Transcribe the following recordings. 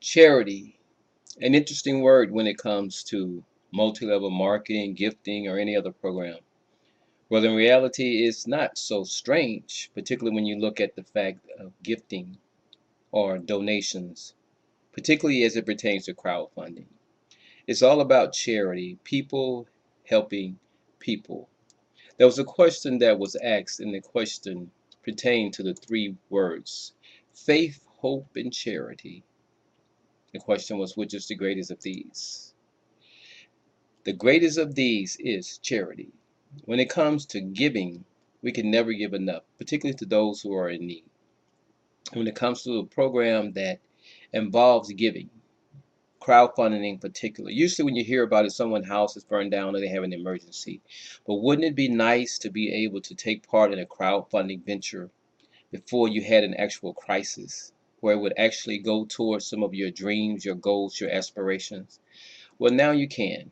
Charity, an interesting word when it comes to multi-level marketing, gifting, or any other program. Well, in reality, it's not so strange, particularly when you look at the fact of gifting or donations, particularly as it pertains to crowdfunding. It's all about charity, people helping people. There was a question that was asked, and the question pertained to the three words faith, hope, and charity. The question was, which is the greatest of these? The greatest of these is charity. When it comes to giving, we can never give enough, particularly to those who are in need. When it comes to a program that involves giving, crowdfunding in particular, usually when you hear about it, someone's house is burned down or they have an emergency. But wouldn't it be nice to be able to take part in a crowdfunding venture before you had an actual crisis, where it would actually go towards some of your dreams, your goals, your aspirations? Well, now you can.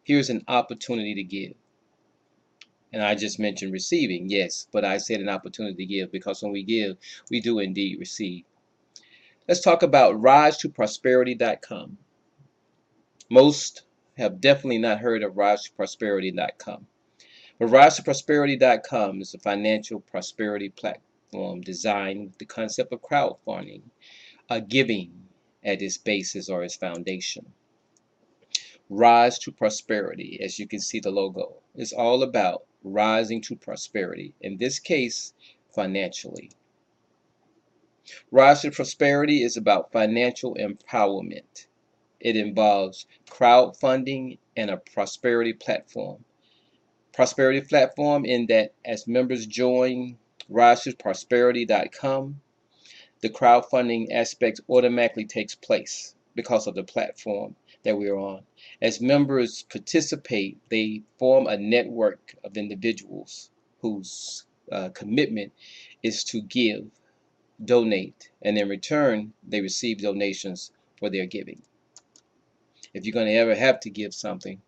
Here's an opportunity to give. And I just mentioned receiving, yes, but I said an opportunity to give because when we give, we do indeed receive. Let's talk about RiseToProsperity.com. Most have definitely not heard of RiseToProsperity.com. But RiseToProsperity.com is a financial prosperity platform designed with the concept of crowdfunding, giving at its basis or its foundation. Rise to prosperity, as you can see the logo, is all about rising to prosperity, in this case, financially. Rise to prosperity is about financial empowerment. It involves crowdfunding and a prosperity platform. Prosperity platform in that as members join RiseToProsperity.com, the crowdfunding aspect automatically takes place because of the platform that we're on. As members participate, they form a network of individuals whose commitment is to give, donate, and in return, they receive donations for their giving. If you're going to ever have to give something,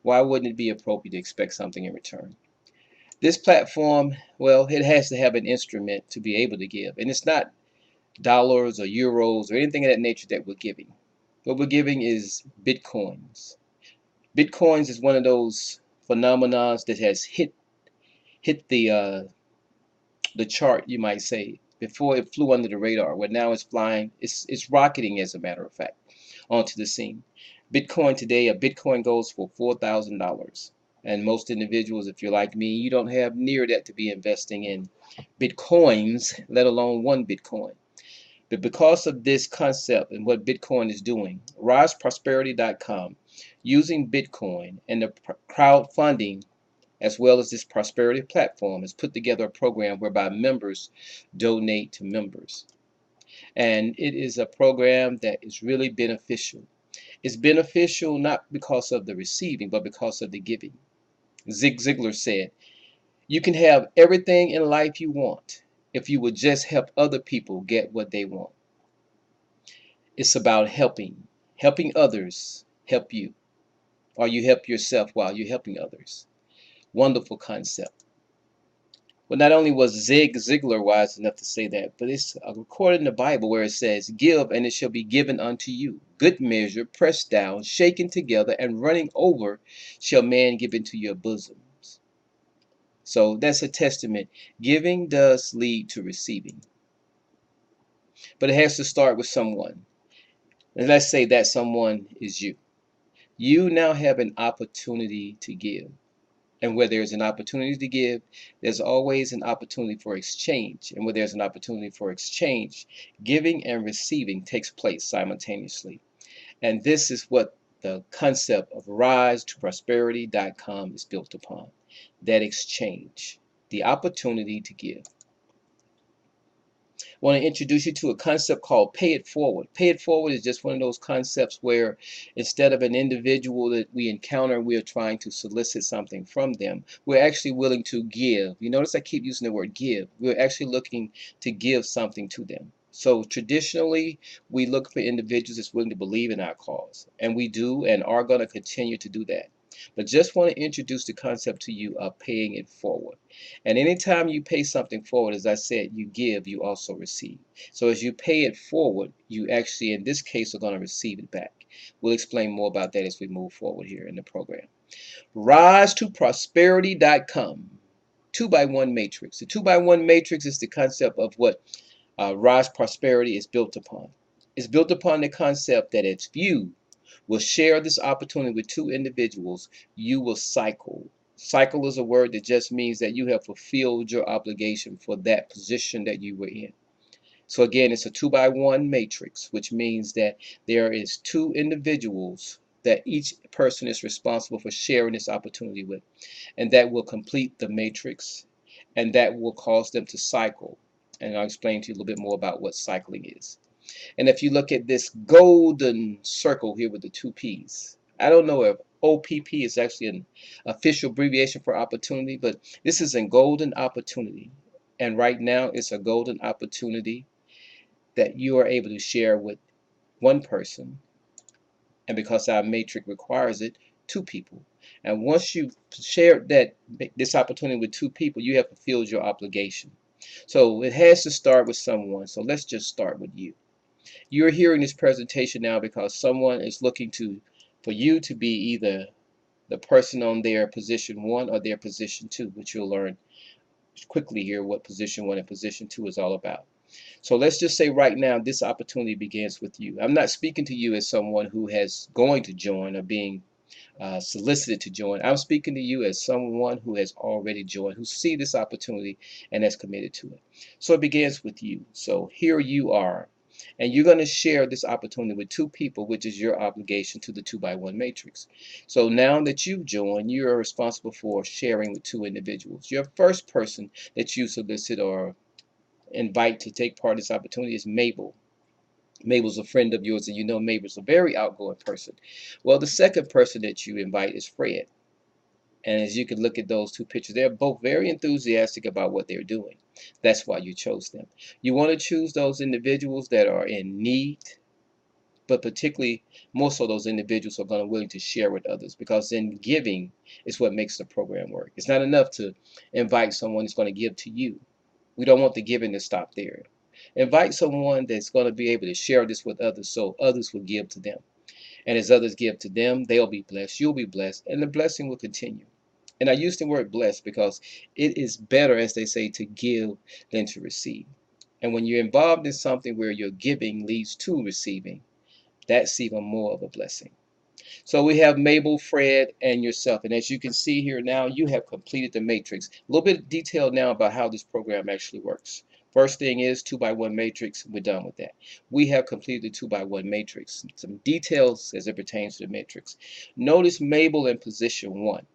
why wouldn't it be appropriate to expect something in return? This platform, well, it has to have an instrument to be able to give, and it's not dollars or euros or anything of that nature that we're giving. What we're giving is bitcoins. Bitcoins is one of those phenomenons that has hit the chart, you might say, before it flew under the radar. Where now it's flying, it's rocketing, as a matter of fact, onto the scene. Bitcoin today, a Bitcoin goes for $4,000. And most individuals, if you're like me, you don't have near that to be investing in Bitcoins, let alone one Bitcoin. But because of this concept and what Bitcoin is doing, RiseProsperity.com, using Bitcoin and the crowdfunding as well as this prosperity platform, has put together a program whereby members donate to members. And it is a program that is really beneficial. It's beneficial not because of the receiving, but because of the giving. Zig Ziglar said, you can have everything in life you want if you would just help other people get what they want. It's about helping others help you, or you help yourself while you're helping others. Wonderful concept. Well, not only was Zig Ziglar wise enough to say that, but it's recorded in the Bible where it says, give and it shall be given unto you. Good measure, pressed down, shaken together, and running over shall man give into your bosoms. So that's a testament. Giving does lead to receiving. But it has to start with someone. And let's say that someone is you. You now have an opportunity to give. And where there's an opportunity to give, there's always an opportunity for exchange. And where there's an opportunity for exchange, giving and receiving takes place simultaneously. And this is what the concept of RiseToProsperity.com is built upon. That exchange, the opportunity to give. I want to introduce you to a concept called pay it forward. Pay it forward is just one of those concepts where instead of an individual that we encounter, we are trying to solicit something from them. We're actually willing to give. You notice I keep using the word give. We're actually looking to give something to them. So traditionally, we look for individuals that's willing to believe in our cause. And we do and are going to continue to do that. But just want to introduce the concept to you of paying it forward. And anytime you pay something forward, as I said, you give, you also receive. So as you pay it forward, you actually, in this case, are going to receive it back. We'll explain more about that as we move forward here in the program. Rise2Prosperity.com. 2x1 matrix. The 2x1 matrix is the concept of what Rise Prosperity is built upon. It's built upon the concept that if you will share this opportunity with two individuals, you will cycle. Cycle is a word that just means that you have fulfilled your obligation for that position that you were in. So again, it's a 2x1 matrix, which means that there is two individuals that each person is responsible for sharing this opportunity with, and that will complete the matrix, and that will cause them to cycle. And I'll explain to you a little bit more about what cycling is. And if you look at this golden circle here with the two P's, I don't know if OPP is actually an official abbreviation for opportunity, but this is a golden opportunity. And right now, it's a golden opportunity that you are able to share with one person. And because our matrix requires it, two people. And once you've shared this opportunity with two people, you have fulfilled your obligation. So it has to start with someone. So let's just start with you. You're hearing this presentation now because someone is looking for you to be either the person on their position 1 or their position 2, which you'll learn quickly here what position 1 and position 2 is all about. So let's just say right now this opportunity begins with you. I'm not speaking to you as someone who has going to join or being solicited to join. I'm speaking to you as someone who has already joined, who see this opportunity and has committed to it. So it begins with you. So here you are, and you're going to share this opportunity with two people, which is your obligation to the 2x1 matrix. So now that you've joined, you are responsible for sharing with two individuals. Your first person that you solicit or invite to take part in this opportunity is Mabel. Mabel's a friend of yours, and you know Mabel's a very outgoing person. Well, the second person that you invite is Fred. And as you can look at those two pictures, they're both very enthusiastic about what they're doing. That's why you chose them. You want to choose those individuals that are in need, but particularly more so those individuals who are going to willing to share with others, because in giving is what makes the program work. It's not enough to invite someone who's going to give to you. We don't want the giving to stop there. Invite someone that's going to be able to share this with others so others will give to them. And as others give to them, they'll be blessed, you'll be blessed, and the blessing will continue. And I use the word blessed because it is better, as they say, to give than to receive. And when you're involved in something where your giving leads to receiving, that's even more of a blessing. So we have Mabel, Fred, and yourself. And as you can see here now, you have completed the matrix. A little bit of detail now about how this program actually works. First thing is 2x1 matrix. We're done with that. We have completed the 2x1 matrix. Some details as it pertains to the matrix. Notice Mabel in position 1.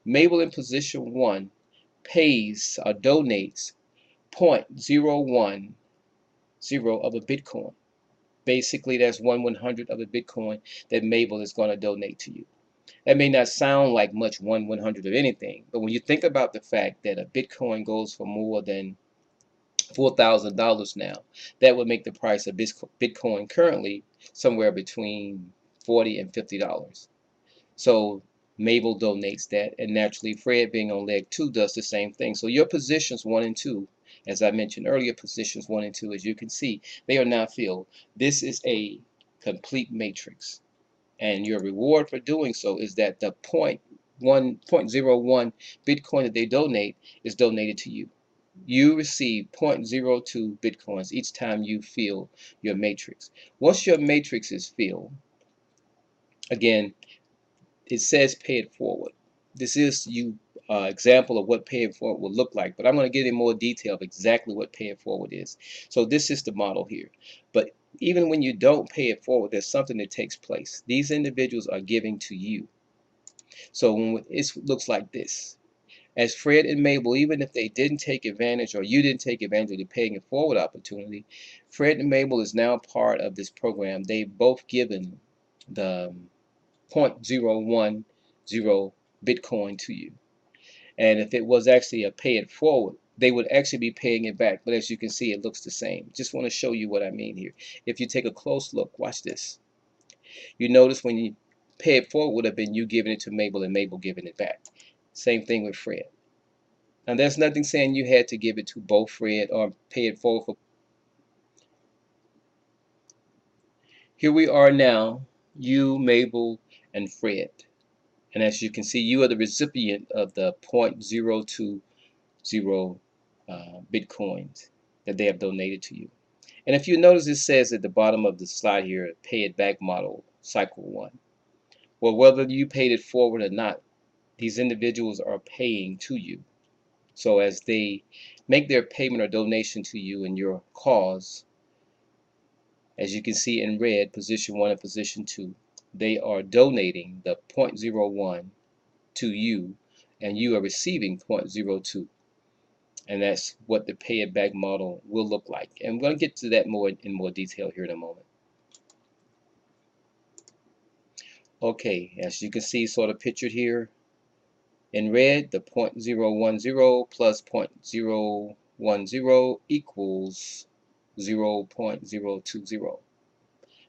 Mabel in position 1 pays or donates 0.010 of a Bitcoin. Basically, that's 1/100th of a Bitcoin that Mabel is going to donate to you. That may not sound like much, 1/100th of anything, but when you think about the fact that a Bitcoin goes for more than $4,000 now, that would make the price of Bitcoin currently somewhere between $40 and $50. So Mabel donates that, and naturally Fred, being on leg 2, does the same thing. So your positions 1 and 2, as I mentioned earlier, positions 1 and 2, as you can see, they are now filled. This is a complete matrix. And your reward for doing so is that the 0.01 Bitcoin that they donate is donated to you. You receive 0.02 Bitcoins each time you fill your matrix. Once your matrix is filled, again, it says pay it forward. This is you example of what pay it forward will look like, but I'm going to get in more detail of exactly what pay it forward is. So this is the model here. But even when you don't pay it forward, there's something that takes place. These individuals are giving to you. So when it looks like this. As Fred and Mabel, even if they didn't take advantage or you didn't take advantage of the paying it forward opportunity, Fred and Mabel is now part of this program. They've both given the 0.010 Bitcoin to you. And if it was actually a pay it forward, they would actually be paying it back. But as you can see, it looks the same. Just want to show you what I mean here. If you take a close look, watch this. You notice when pay it forward would have been you giving it to Mabel and Mabel giving it back. Same thing with Fred. And there's nothing saying you had to give it to both Fred or pay it forward for. Here we are now, you, Mabel, and Fred. And as you can see, you are the recipient of the 0.020 Bitcoins that they have donated to you. And if you notice, it says at the bottom of the slide here, pay it back model, cycle 1. Well, whether you paid it forward or not, these individuals are paying to you. So as they make their payment or donation to you in your cause, as you can see in red, position 1 and position 2, they are donating the 0.01 to you, and you are receiving 0.02. And that's what the pay it back model will look like. And I'm going to get to that more in more detail here in a moment. Okay, as you can see, sort of pictured here in red, the 0.010 plus 0.010 equals 0.020,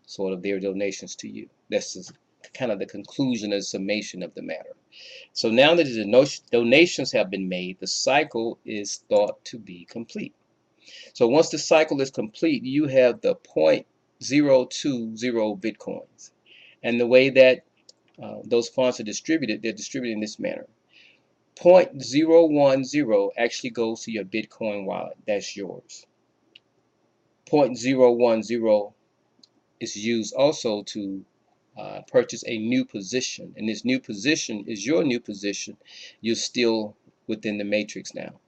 sort of their donations to you. That's just kind of the conclusion and summation of the matter. So now that the donations have been made, the cycle is thought to be complete. So once the cycle is complete, you have the 0.020 Bitcoins. And the way that those funds are distributed, they're distributed in this manner. 0.010 actually goes to your Bitcoin wallet. That's yours. 0.010 is used also to purchase a new position. And this new position is your new position. You're still within the matrix now.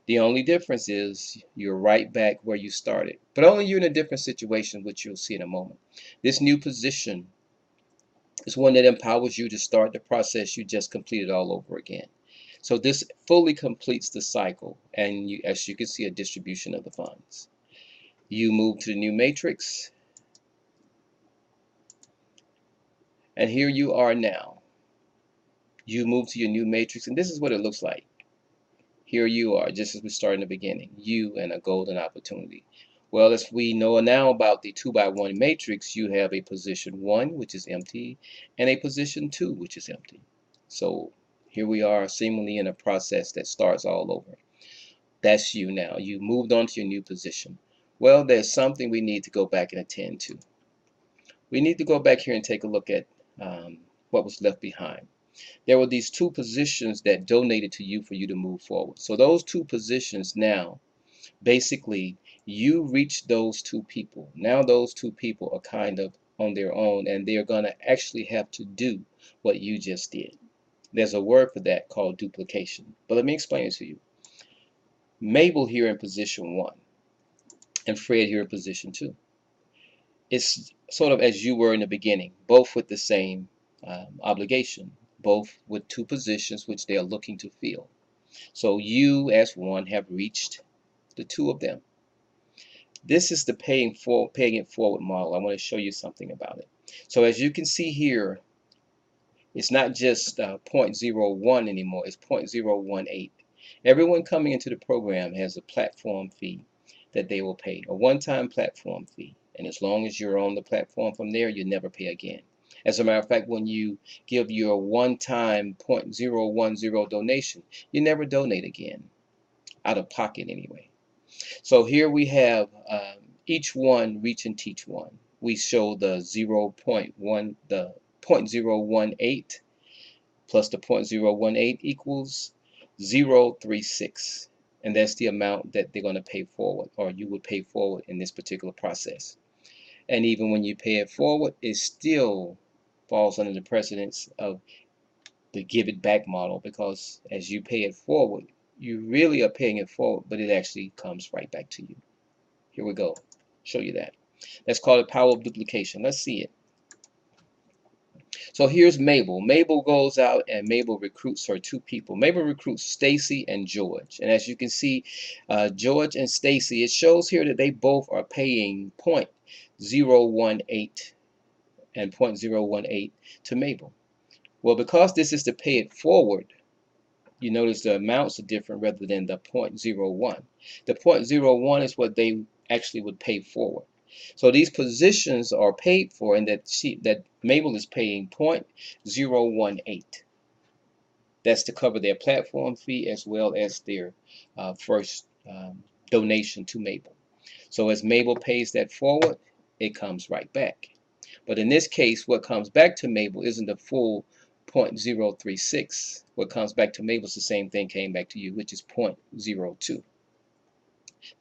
The only difference is you're right back where you started. But only you're in a different situation, which you'll see in a moment. This new position is one that empowers you to start the process you just completed all over again. So this fully completes the cycle, and as you can see, a distribution of the funds. You move to the new matrix, and here you are now. You move to your new matrix, and this is what it looks like. Here you are, just as we started in the beginning, you and a golden opportunity. Well, as we know now about the 2x1 matrix, you have a position 1, which is empty, and a position 2, which is empty. So here we are, seemingly in a process that starts all over. That's you now. You moved on to your new position. Well, there's something we need to go back and attend to. We need to go back here and take a look at what was left behind. There were these 2 positions that donated to you for you to move forward. So those 2 positions now, basically, you reach those 2 people. Now those 2 people are kind of on their own, and they're going to actually have to do what you just did. There's a word for that called duplication. But let me explain it to you. Mabel here in position 1 and Fred here in position 2. It's sort of as you were in the beginning, both with the same obligation, both with 2 positions which they are looking to fill. So you as one have reached the 2 of them. This is the paying it forward model. I want to show you something about it. So as you can see here, it's not just 0.01 anymore, it's 0.018. Everyone coming into the program has a platform fee that they will pay, a one-time platform fee. And as long as you're on the platform from there, you never pay again. As a matter of fact, when you give your one-time 0.010 donation, you never donate again, out of pocket anyway. So here we have each one reach and teach one. We show the 0.1, the 0.018 plus the 0.018 equals 0.36. And that's the amount that they're going to pay forward, or you would pay forward in this particular process. And even when you pay it forward, it still falls under the precedence of the give it back model, because as you pay it forward, you really are paying it forward, but it actually comes right back to you. Here we go. Show you that. That's called the power of duplication. Let's see it. So here's Mabel. Mabel goes out and Mabel recruits her 2 people. Mabel recruits Stacy and George. And as you can see, George and Stacy, it shows here that they both are paying 0.018 and 0.018 to Mabel. Well, because this is to pay it forward, you notice the amounts are different rather than the 0.01. The 0.01 is what they actually would pay forward. So these positions are paid for, and that Mabel is paying 0.018. That's to cover their platform fee as well as their first donation to Mabel. So as Mabel pays that forward, it comes right back. But in this case, what comes back to Mabel isn't the full 0.036. What comes back to Mabel is the same thing came back to you, which is 0.02.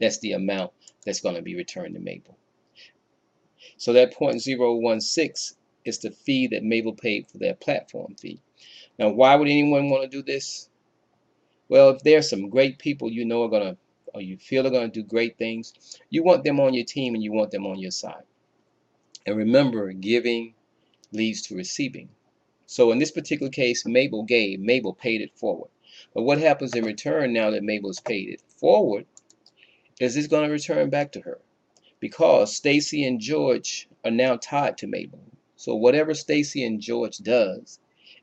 That's the amount that's going to be returned to Mabel. So that 0.016 is the fee that Mabel paid for their platform fee. Now, why would anyone want to do this? Well, if there's some great people you know are going to, or you feel are going to do great things, you want them on your team and you want them on your side. And remember, giving leads to receiving. So in this particular case, Mabel paid it forward. But what happens in return now that Mabel has paid it forward is it's going to return back to her, because Stacy and George are now tied to Mabel. So whatever Stacy and George does,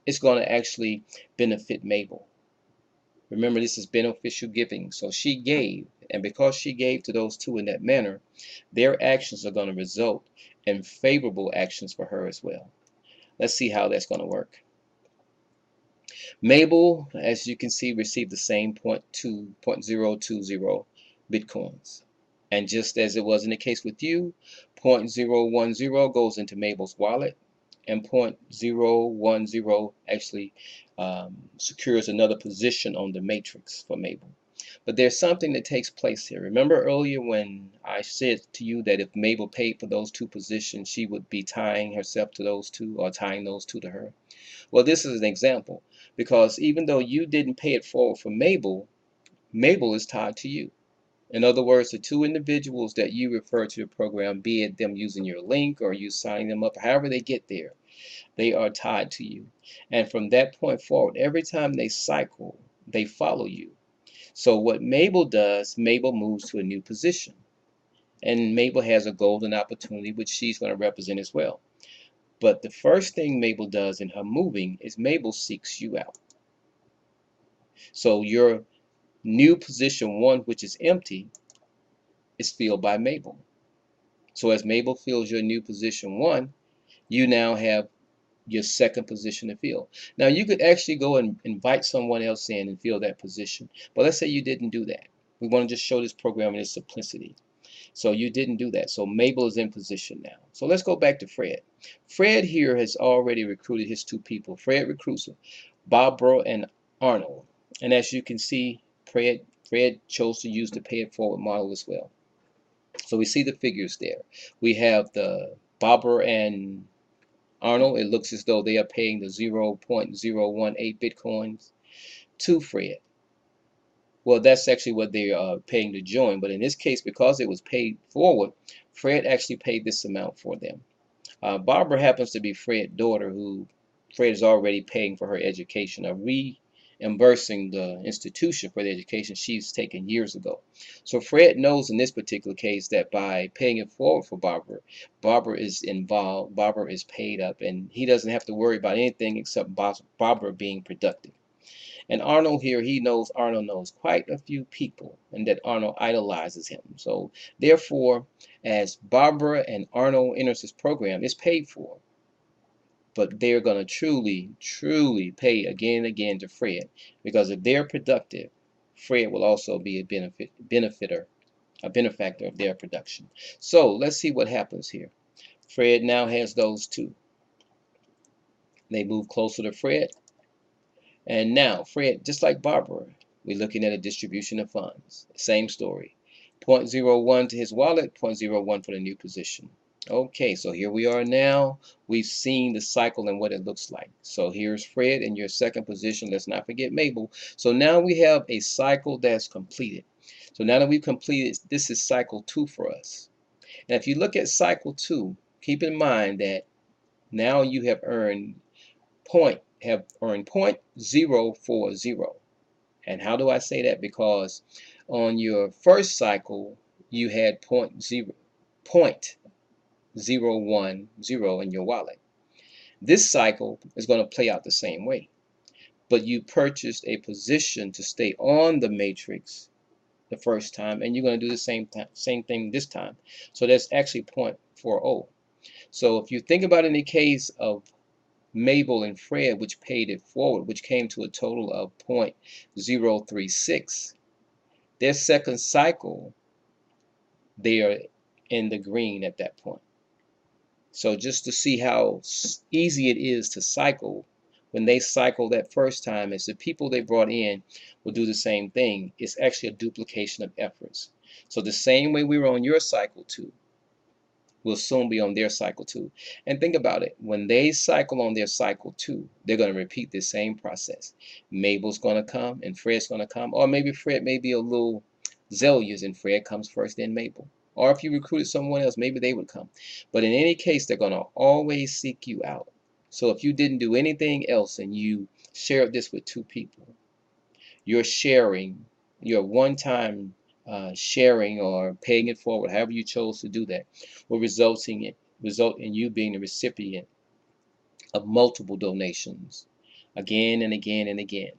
it's going to actually benefit Mabel. Remember, this is beneficial giving. So she gave, and because she gave to those two in that manner, their actions are going to result in favorable actions for her as well. Let's see how that's going to work. Mabel, as you can see, received the same 0.020 Bitcoins. And just as it was in the case with you, 0.010 goes into Mabel's wallet, and 0.010 actually secures another position on the matrix for Mabel. But there's something that takes place here. Remember earlier when I said to you that if Mabel paid for those two positions, she would be tying herself to those two, or tying those two to her? Well, this is an example, because even though you didn't pay it forward for Mabel, Mabel is tied to you. In other words, the two individuals that you refer to the program, be it them using your link or you signing them up, however they get there, they are tied to you. And from that point forward, every time they cycle, they follow you. So what Mabel does, Mabel moves to a new position. And Mabel has a golden opportunity, which she's going to represent as well. But the first thing Mabel does in her moving is Mabel seeks you out. So your new position 1, which is empty, is filled by Mabel. So as Mabel fills your new position 1, you now have your second position to fill. Now you could actually go and invite someone else in and fill that position. But let's say you didn't do that. We want to just show this program in its simplicity. So you didn't do that. So Mabel is in position now. So let's go back to Fred. Fred here has already recruited his two people. Fred recruits Barbara and Arnold. And as you can see, Fred chose to use the pay it forward model as well. So we see the figures there. We have the Barbara and Arnold. It looks as though they are paying the 0.018 Bitcoins to Fred. Well, that's actually what they are paying to join. But in this case, because it was paid forward, Fred actually paid this amount for them. Barbara happens to be Fred's daughter, who Fred is already paying for her education, reimbursing the institution for the education she's taken years ago. So Fred knows in this particular case that by paying it forward for Barbara, Barbara is involved, Barbara is paid up, and he doesn't have to worry about anything except Barbara being productive. And Arnold here, Arnold knows quite a few people, and that Arnold idolizes him. So therefore, as Barbara and Arnold enters this program, it's paid for. But they're going to truly pay again and again to Fred, because if they're productive, Fred will also be a benefactor of their production. So let's see what happens here. Fred now has those two. They move closer to Fred. And now, Fred, just like Barbara, we're looking at a distribution of funds. Same story. 0.01 to his wallet, 0.01 for the new position. Okay, so here we are now. We've seen the cycle and what it looks like. So here's Fred in your second position. Let's not forget Mabel. So now we have a cycle that's completed. So now that we've completed, this is cycle 2 for us. And if you look at cycle 2, keep in mind that now you have earned 0.040. And how do I say that? Because on your first cycle, you had 0.010 in your wallet. This cycle is going to play out the same way. But you purchased a position to stay on the matrix the first time, and you're going to do the same thing this time. So that's actually 0.40. So if you think about in the case of Mabel and Fred, which paid it forward, which came to a total of 0.036, their second cycle, they are in the green at that point. So just to see how easy it is to cycle, when they cycle that first time, as the people they brought in will do the same thing, it's actually a duplication of efforts. So the same way we were on your cycle 2, will soon be on their cycle 2. And think about it. When they cycle on their cycle 2, they're going to repeat the same process. Mabel's going to come and Fred's going to come. Or maybe Fred may be a little zealous and Fred comes first, then Mabel. Or if you recruited someone else, maybe they would come. But in any case, they're going to always seek you out. So if you didn't do anything else and you shared this with 2 people, you're sharing, your one-time sharing or paying it forward, however you chose to do that, will result in you being the recipient of multiple donations again and again and again.